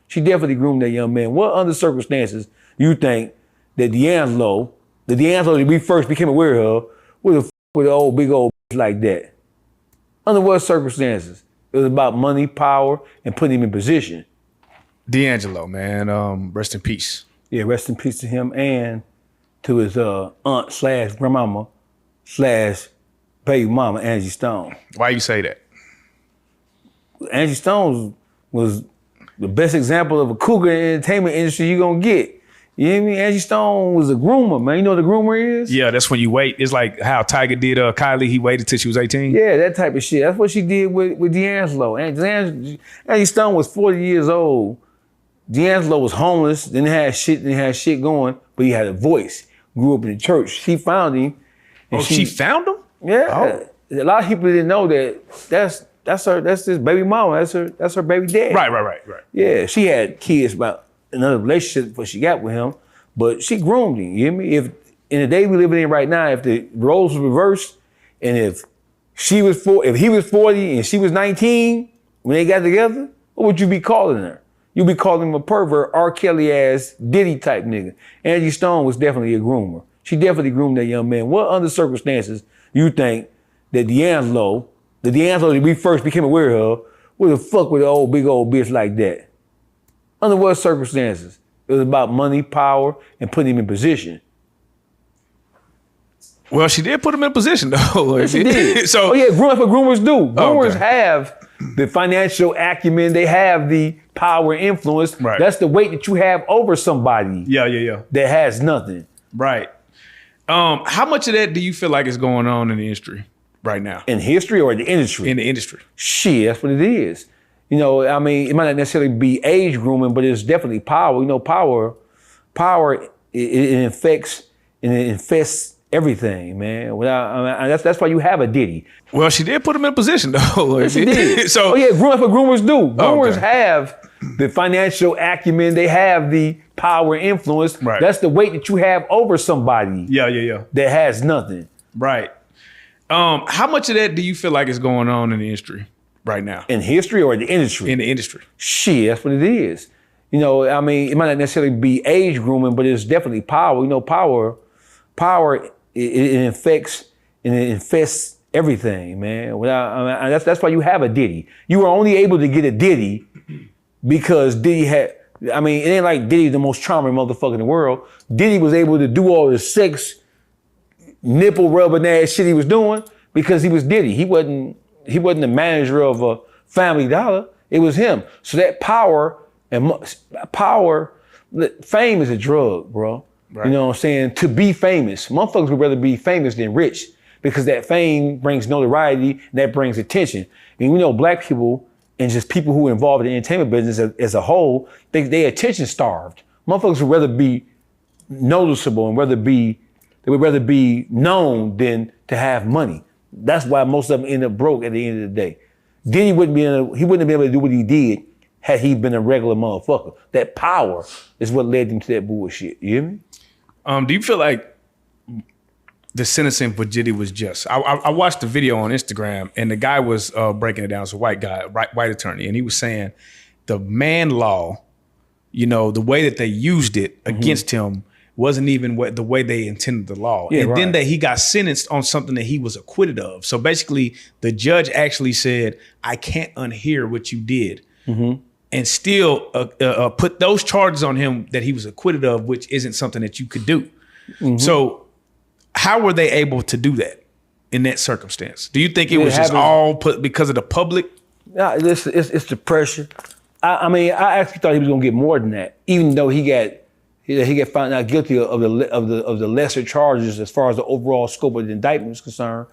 She definitely groomed that young man. What other circumstances you think that D'Angelo that we first became aware of, would have with an old big old like that? Under what circumstances? It was about money, power, and putting him in position. D'Angelo, man, rest in peace. Yeah, rest in peace to him and to his aunt slash grandmama slash baby mama, Angie Stone. Why you say that? Angie Stone was the best example of a cougar in the entertainment industry you're gonna get. You know what I mean? Angie Stone was a groomer, man. You know what a groomer is? Yeah, that's when you wait. It's like how Tiger did Kylie. He waited till she was 18. Yeah, that type of shit. That's what she did with D'Angelo. Angie Stone was 40 years old. D'Angelo was homeless, didn't have shit going, but he had a voice. Grew up in the church. She found him. And she found him? Yeah. Oh. A lot of people didn't know that's his baby mama. That's her baby dad. Right. Yeah, she had kids about another relationship before she got with him, but she groomed him. You hear me? If in the day we living in right now, if the roles were reversed, and if he was 40 and she was 19 when they got together, what would you be calling her? You'd be calling him a pervert, R. Kelly ass, Diddy type nigga. Angie Stone was definitely a groomer. She definitely groomed that young man. What other circumstances you think that D'Angelo that we first became aware of, would have fucked with an old big old bitch like that? Under what circumstances? It was about money, power, and putting him in position. Well, she did put him in position though. Yes, she did. So, that's what groomers do. Groomers have the financial acumen. They have the power and influence. Right. That's the weight that you have over somebody. Yeah. That has nothing. Right. How much of that do you feel like is going on in the industry right now? In history or in the industry? In the industry. Shit, that's what it is. You know, I mean, it might not necessarily be age grooming, but it's definitely power. You know, power, it infests everything, man. That's why you have a Diddy. Well, she did put him in position though. Yes, she did. So, that's what groomers do. Groomers have the financial acumen. They have the power and influence. Right. That's the weight that you have over somebody. Yeah. That has nothing. Right. How much of that do you feel like is going on in the industry right now? In history or in the industry? In the industry. Shit, that's what it is. You know, I mean, it might not necessarily be age grooming, but it's definitely power. You know, power, it infests everything, man. That's why you have a Diddy. You were only able to get a Diddy because Diddy had, I mean, it ain't like Diddy's the most charming motherfucker in the world. Diddy was able to do all the sex, nipple rubbing ass shit he was doing because he was Diddy. He wasn't the manager of a Family Dollar. It was him. So that fame is a drug, bro. Right. You know what I'm saying? To be famous. Motherfuckers would rather be famous than rich because that fame brings notoriety and that brings attention. And we know black people and just people who are involved in the entertainment business as a whole, they attention starved. Motherfuckers would rather be noticeable and they would rather be known than to have money. That's why most of them end up broke at the end of the day. Diddy wouldn't have been able to do what he did had he been a regular motherfucker. That power is what led him to that bullshit. You hear me? Do you feel like the sentencing for Diddy was just? I watched the video on Instagram and the guy was breaking it down. It's a white guy, white attorney, and he was saying the man law, you know, the way that they used it against him wasn't even the way they intended the law. Yeah, and then that he got sentenced on something that he was acquitted of. So basically, the judge actually said, I can't unhear what you did. And still put those charges on him that he was acquitted of, which isn't something that you could do. So how were they able to do that in that circumstance? Do you think it was just all put because of the public? No, it's the pressure. I mean, I actually thought he was gonna get more than that, even though he got found out guilty of the lesser charges as far as the overall scope of the indictment is concerned.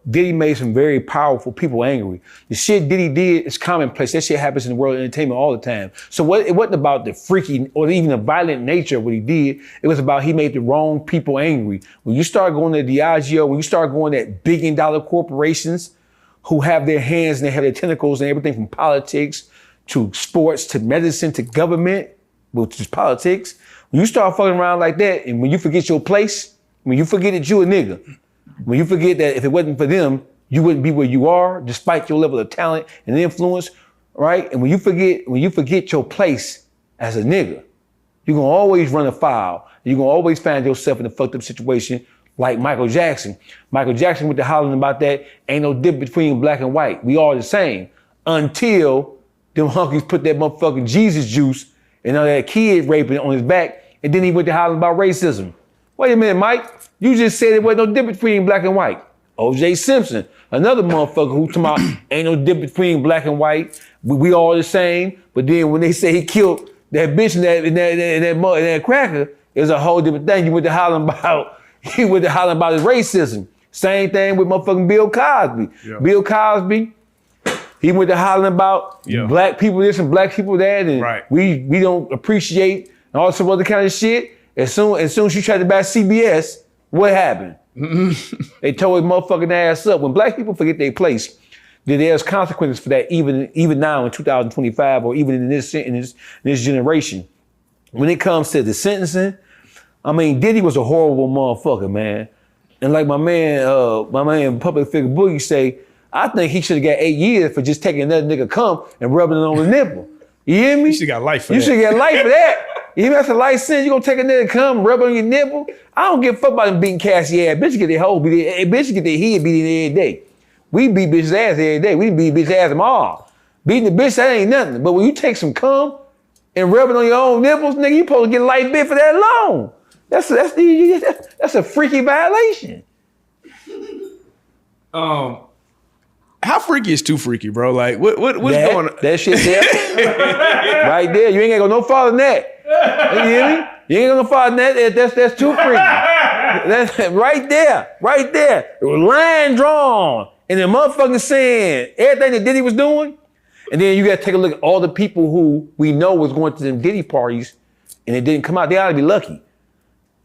Diddy made some very powerful people angry. The shit Diddy did is commonplace. That shit happens in the world of entertainment all the time. So it wasn't about the freaky or even the violent nature of what he did. It was about he made the wrong people angry. When you start going to Diageo, when you start going at billion-dollar corporations who have their hands and they have their tentacles and everything from politics to sports to medicine to government, which is politics, when you start fucking around like that and when you forget your place, when you forget that you a nigga, when you forget that if it wasn't for them, you wouldn't be where you are, despite your level of talent and influence, right? And when you forget your place as a nigga, you're gonna always run afoul. You're gonna always find yourself in a fucked up situation like Michael Jackson. Michael Jackson with the hollering about that, ain't no difference between black and white. We all the same. Until them hunkies put that motherfucking Jesus juice and all that kid raping on his back, and then he went to hollering about racism. Wait a minute, Mike. You just said there wasn't no difference between black and white. O.J. Simpson, another motherfucker who talking about ain't no difference between black and white. We all the same. But then when they say he killed that bitch in that cracker, it's a whole different thing. He went to hollering about his racism. Same thing with motherfucking Bill Cosby. Yeah. Bill Cosby, he went to hollering about black people this and black people that, and we don't appreciate and all some other kind of shit. As soon as you tried to buy CBS, what happened? They tore his motherfucking ass up. When black people forget their place, then there's consequences for that even now in 2025 or even in this generation. When it comes to the sentencing, I mean, Diddy was a horrible motherfucker, man. And like my man public figure Boogie say, I think he should have got 8 years for just taking another nigga cum and rubbing it on his nipple. You hear me? You should got life for that. You should get life for that. You know that's a life sentence. You gonna take a nigga cum, rub it on your nipple? I don't give a fuck about them beating Cassie ass. Bitches get their hoe beat, bitches get their head beating every day. We beat bitches ass every day. We beat bitch ass them all. Beating the bitch, that ain't nothing. But when you take some cum and rub it on your own nipples, nigga, you supposed to get a life bit for that long. That's a freaky violation. How freaky is too freaky, bro? Like, what's going on? That shit there, right there. You ain't gonna go no farther than that. You hear me? You ain't gonna go no farther than that. That's too freaky. That's right there. Line drawn. And the motherfucking saying everything that Diddy was doing. And then you gotta take a look at all the people who we know was going to them Diddy parties and it didn't come out. They ought to be lucky.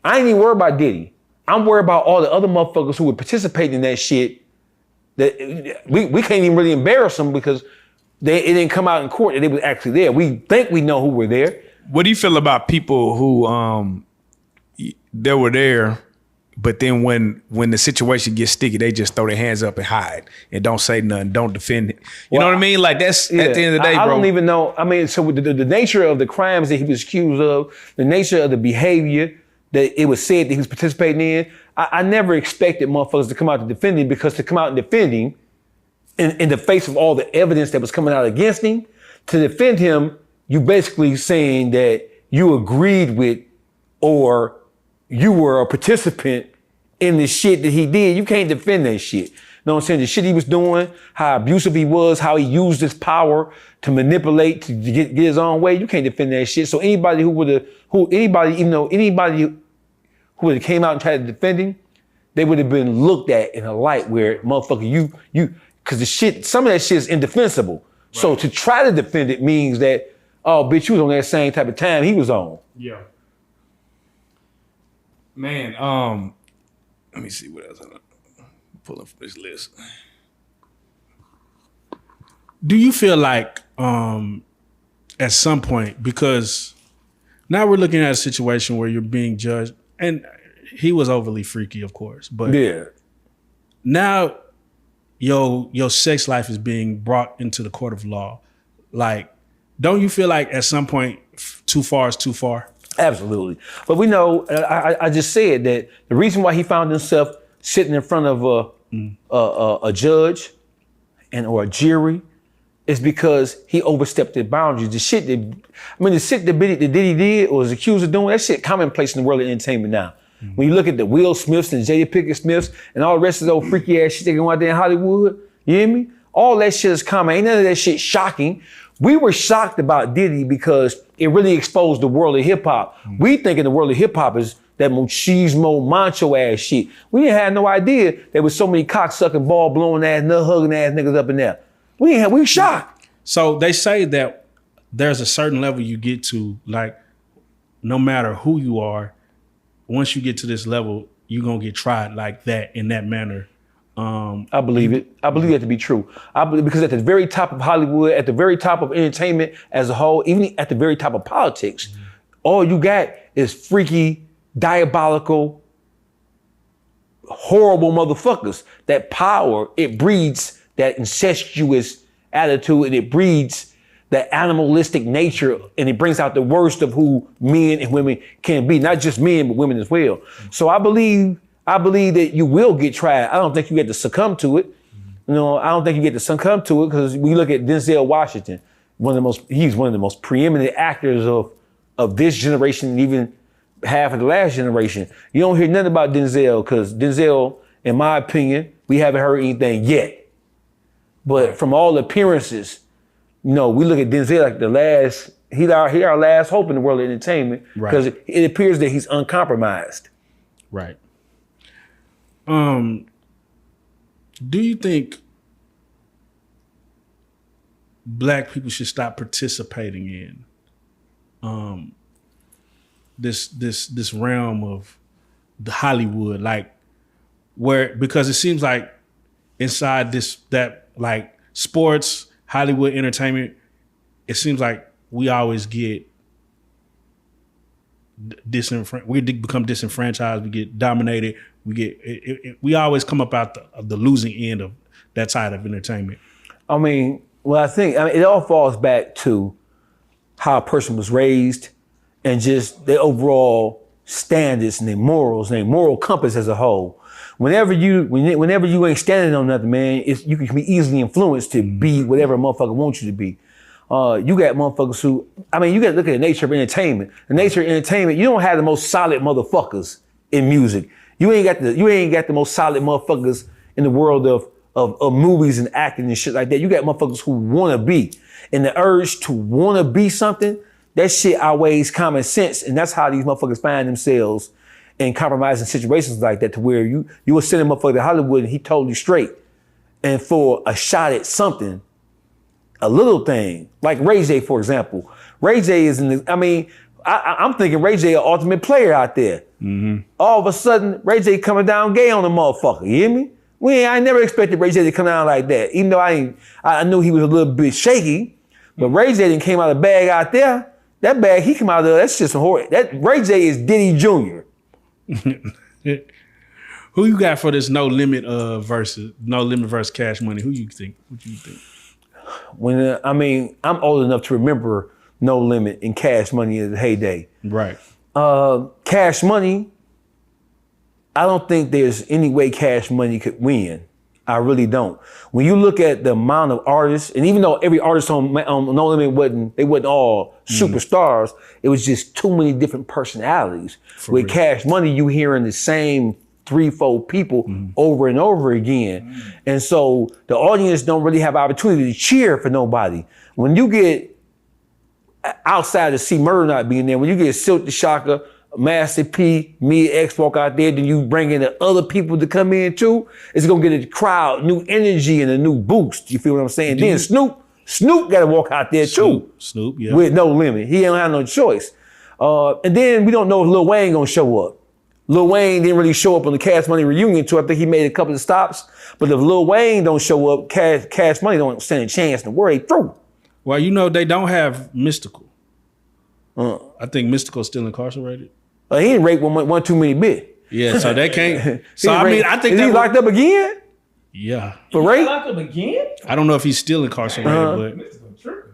I ain't even worried about Diddy. I'm worried about all the other motherfuckers who would participate in that shit. That we can't even really embarrass them because it didn't come out in court that they was actually there. We think we know who were there. What do you feel about people who they were there, but then when the situation gets sticky, they just throw their hands up and hide and don't say nothing, don't defend it. You know what I mean? Like that's at the end of the day, bro. I don't even know. I mean, so the nature of the crimes that he was accused of, the nature of the behavior that it was said that he was participating in, I never expected motherfuckers to come out to defend him, because to come out and defend him in the face of all the evidence that was coming out against him, to defend him, you basically saying that you agreed with or you were a participant in the shit that he did. You can't defend that shit. You know what I'm saying? The shit he was doing, how abusive he was, how he used his power to manipulate to get his own way. You can't defend that shit. So anybody who would have came out and tried to defend him, they would have been looked at in a light where, motherfucker, because the shit, some of that shit is indefensible. Right. So to try to defend it means that, oh, bitch, you was on that same type of time he was on. Yeah. Man, let me see what else I'm pulling from this list. Do you feel like at some point, because now we're looking at a situation where you're being judged, and he was overly freaky, of course, but now your sex life is being brought into the court of law. Like, don't you feel like at some point too far is too far? Absolutely. But we know, I just said that the reason why he found himself sitting in front of a judge or a jury is because he overstepped the boundaries. The shit that Diddy did or was accused of doing, that shit commonplace in the world of entertainment now. Mm-hmm. When you look at the Will Smiths and Jada Pinkett Smiths and all the rest of those freaky ass shit they go out there in Hollywood, you hear me? All that shit is common. Ain't none of that shit shocking. We were shocked about Diddy because it really exposed the world of hip hop. Mm-hmm. We think in the world of hip hop is that machismo, macho ass shit. We didn't have no idea there was so many cocksucking, ball blowing ass, nut hugging ass niggas up in there. We were shocked. So they say that there's a certain level you get to, like, no matter who you are, once you get to this level, you're gonna get tried like that, in that manner. I believe it. I believe that to be true. I believe, because at the very top of Hollywood, at the very top of entertainment as a whole, even at the very top of politics, all you got is freaky, diabolical, horrible motherfuckers. That power, it breeds that incestuous attitude, and it breeds that animalistic nature, and it brings out the worst of who men and women can be, not just men, but women as well. So I believe that you will get tried. I don't think you get to succumb to it. I don't think you get to succumb to it, because we look at Denzel Washington, he's one of the most preeminent actors of this generation, and even half of the last generation. You don't hear nothing about Denzel, because Denzel, in my opinion, we haven't heard anything yet. But from all appearances, we look at Denzel like he's our last hope in the world of entertainment, because it appears that he's uncompromised. Right. Do you think Black people should stop participating in this realm of the Hollywood, because it seems like inside that sports, Hollywood entertainment, it seems like we always get we become disenfranchised, we get dominated, we always come up out the losing end of that side of entertainment. I think it all falls back to how a person was raised and just their overall standards and their morals and their moral compass as a whole. Whenever you ain't standing on nothing, man, you can be easily influenced to be whatever a motherfucker wants you to be. You got motherfuckers who, you got to look at the nature of entertainment. The nature of entertainment, you don't have the most solid motherfuckers in music. You ain't got the most solid motherfuckers in the world of movies and acting and shit like that. You got motherfuckers who want to be. And the urge to want to be something, that shit outweighs common sense. And that's how these motherfuckers find themselves in compromising situations like that, to where you will send a motherfucker to Hollywood and he totally straight. And for a shot at something, a little thing, like Ray J, for example. Ray J is I'm thinking Ray J, an ultimate player out there. Mm-hmm. All of a sudden, Ray J coming down gay on the motherfucker, you hear me? I never expected Ray J to come down like that, even though I knew he was a little bit shaky, but Ray J didn't came out of the bag out there. That bag he came out of, that's just some horror. That Ray J is Diddy Jr. Who you got for this No Limit versus Cash Money? What do you think? I'm old enough to remember No Limit and Cash Money in the heyday. Right. Cash Money, I don't think there's any way Cash Money could win. I really don't. When you look at the amount of artists, and even though every artist on No Limit wasn't all superstars, it was just too many different personalities. With Cash Money, you hearing the same 3-4 people over and over again. And so the audience don't really have opportunity to cheer for nobody. When you get outside of C-Murder not being there, when you get Silk the Shocker, Master P, me, X walk out there, then you bring in the other people to come in too, it's gonna get the crowd new energy and a new boost. You feel what I'm saying? Then Snoop gotta walk out there too. Snoop, yeah. With No Limit. He don't have no choice. And then we don't know if Lil Wayne gonna show up. Lil Wayne didn't really show up on the Cash Money reunion tour. I think he made a couple of stops. But if Lil Wayne don't show up, Cash Money don't stand a chance in the world through. Well, they don't have Mystical. I think Mystical's still incarcerated. He didn't rape one too many bit. Yeah, so they can't. I think is he locked up again? Yeah. For rape? Locked up again? I don't know if he's still incarcerated,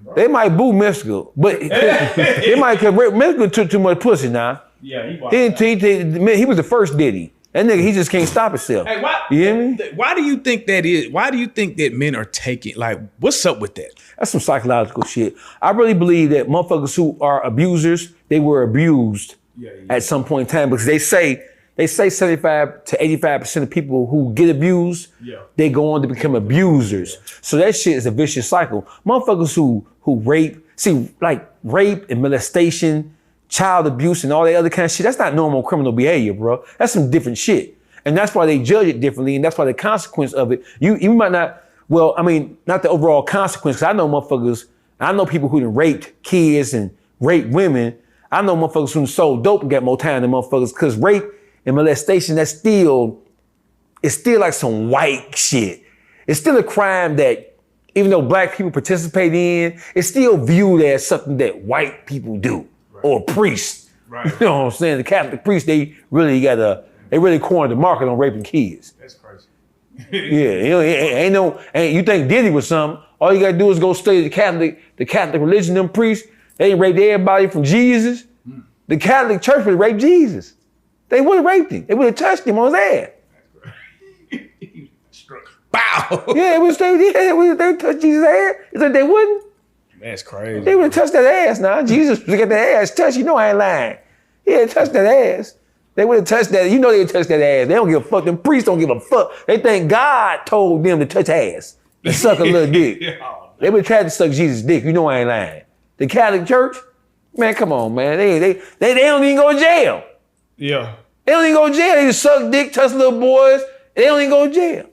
but they might boo Mystical, but they might, cause Mystical took too much pussy now. Yeah, he was the first Diddy. That nigga, he just can't stop himself. Hey, you hear me? Why do you think that is? Why do you think that men are taking, what's up with that? That's some psychological shit. I really believe that motherfuckers who are abusers, they were abused at some point in time, because they say 75 to 85% of people who get abused, they go on to become abusers. So that shit is a vicious cycle. Motherfuckers who rape, rape and molestation, child abuse and all that other kind of shit, that's not normal criminal behavior, bro. That's some different shit. And that's why they judge it differently, and that's why the consequence of it, you might not, not the overall consequence, because I know people who done raped kids and raped women. I know motherfuckers who sold dope and got more time than motherfuckers, because rape and molestation, it's still like some white shit. It's still a crime that, even though black people participate in, it's still viewed as something that white people do, or priests. Right. You know what I'm saying? The Catholic priests, they really cornered the market on raping kids. That's crazy. Yeah, you think Diddy was something? All you gotta do is go study the Catholic religion, them priests. They raped everybody from Jesus. The Catholic Church would have raped Jesus. They would have raped him. They would have touched him on his ass. Bow. Yeah, they would touch Jesus' ass. You think they wouldn't? That's crazy. They would have touched that ass now. Jesus would get that ass touched. You know I ain't lying. Yeah, touch that ass. They would have touched that. You know they would touch that ass. They don't give a fuck. Them priests don't give a fuck. They think God told them to touch ass and suck a little dick. They would have tried to suck Jesus' dick. You know I ain't lying. The Catholic Church, man, come on, man. They don't even go to jail. Yeah. They don't even go to jail. They just suck dick, touch little boys. They don't even go to jail.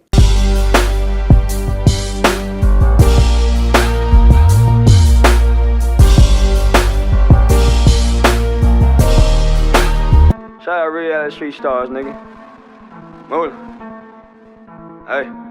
Shout out Reallyfe Street Starz, nigga. Move it. Hey.